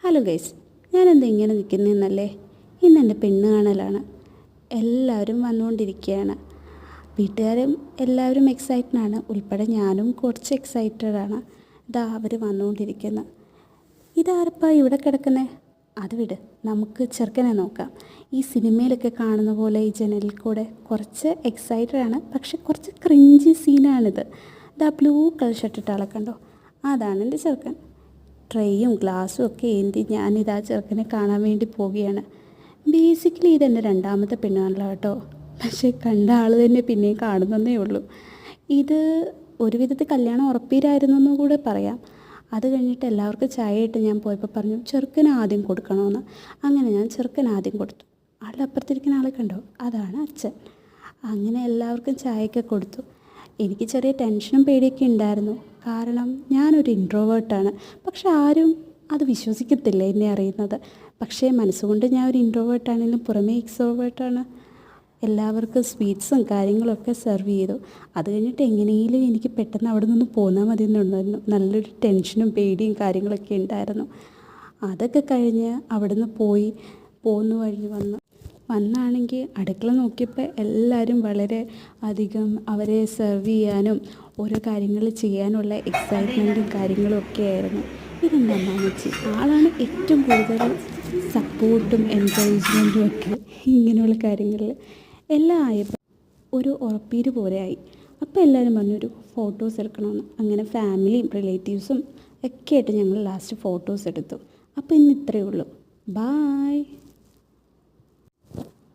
Hello guys, ഞാനെന്താ ഇങ്ങനെ നിൽക്കുന്നതെന്നല്ലേ? ഇന്ന് എൻ്റെ പെണ്ണ് കാണലാണ്. എല്ലാവരും വന്നുകൊണ്ടിരിക്കുകയാണ്. വീട്ടുകാരും എല്ലാവരും എക്സൈറ്റഡാണ്, ഉൾപ്പെടെ ഞാനും കുറച്ച് എക്സൈറ്റഡാണ്. ഇതാ അവർ വന്നുകൊണ്ടിരിക്കുന്നത്. ഇതാരപ്പാ ഇവിടെ കിടക്കുന്നത്? അത് വിട്, നമുക്ക് ചെറുക്കനെ നോക്കാം. ഈ സിനിമയിലൊക്കെ കാണുന്ന പോലെ ഈ ജനലിൽ കൂടെ കുറച്ച് എക്സൈറ്റഡാണ്, പക്ഷെ കുറച്ച് ക്രിഞ്ചി സീനാണിത്. ഇതാ ബ്ലൂ കളർ ഷർട്ടിട്ട ആളെ കണ്ടോ? അതാണ് എൻ്റെ ചെറുക്കൻ. ട്രേയും ഗ്ലാസ്സും ഒക്കെ ഏന്തി ഞാനിതാ ചെറുക്കനെ കാണാൻ വേണ്ടി പോവുകയാണ്. ബേസിക്കലി ഇതെൻ്റെ രണ്ടാമത്തെ പെണ്ണാണല്ലോ കേട്ടോ, പക്ഷേ കണ്ട ആൾ തന്നെ പിന്നെയും കാണുന്നതേ ഉള്ളൂ. ഇത് ഒരു വിധത്തിൽ കല്യാണം ഉറപ്പീരായിരുന്നു എന്ന് കൂടെ പറയാം. അത് കഴിഞ്ഞിട്ട് എല്ലാവർക്കും ചായ ഇട്ട് ഞാൻ പോയപ്പോൾ പറഞ്ഞു ചെറുക്കന് ആദ്യം കൊടുക്കണമെന്ന്. അങ്ങനെ ഞാൻ ചെറുക്കൻ ആദ്യം കൊടുത്തു. ആളുടെ അപ്പുറത്തിരിക്കുന്ന ആളെ കണ്ടോ? അതാണ് അച്ഛൻ. അങ്ങനെ എല്ലാവർക്കും ചായയൊക്കെ കൊടുത്തു. എനിക്ക് ചെറിയ ടെൻഷനും പേടിയൊക്കെ ഉണ്ടായിരുന്നു, കാരണം ഞാനൊരു ഇൻട്രോവേർട്ടാണ്. പക്ഷെ ആരും അത് വിശ്വസിക്കത്തില്ല എന്നെ അറിയുന്നത്. പക്ഷേ മനസ്സുകൊണ്ട് ഞാൻ ഒരു ഇൻട്രോവേർട്ടാണെങ്കിലും പുറമേ എക്സ്ട്രോവേർട്ടാണ്. എല്ലാവർക്കും സ്വീറ്റ്സും കാര്യങ്ങളൊക്കെ സെർവ് ചെയ്തു. അത് കഴിഞ്ഞിട്ട് എങ്ങനെയെങ്കിലും എനിക്ക് പെട്ടെന്ന് അവിടെ നിന്ന് പോന്നാൽ മതി എന്നുണ്ടായിരുന്നു. നല്ലൊരു ടെൻഷനും പേടിയും കാര്യങ്ങളൊക്കെ ഉണ്ടായിരുന്നു. അതൊക്കെ കഴിഞ്ഞ് അവിടെ നിന്ന് പോയി പോകുന്ന വഴി വന്നാണെങ്കിൽ അടുക്കള നോക്കിയപ്പോൾ എല്ലാവരും വളരെ അധികം അവരെ സെർവ് ചെയ്യാനും ഓരോ കാര്യങ്ങൾ ചെയ്യാനുള്ള എക്സൈറ്റ്മെൻറ്റും കാര്യങ്ങളും ഒക്കെ ആയിരുന്നു. ഇതെന്താ മാമച്ചി, ആളാണ് ഏറ്റവും കൂടുതൽ സപ്പോർട്ടും എൻകറേജ്മെൻറ്റും ഒക്കെ ഇങ്ങനെയുള്ള കാര്യങ്ങളിൽ എല്ലാം ആയപ്പോൾ ഒരു ഉറപ്പീര് പോലെ ആയി. അപ്പോൾ എല്ലാവരും പറഞ്ഞൊരു ഫോട്ടോസ് എടുക്കണമെന്ന്. അങ്ങനെ ഫാമിലിയും റിലേറ്റീവ്സും ഒക്കെ ആയിട്ട് ഞങ്ങൾ ലാസ്റ്റ് ഫോട്ടോസ് എടുത്തു. അപ്പോൾ ഇന്ന് ഇത്രയേ ഉള്ളൂ. ബായ്.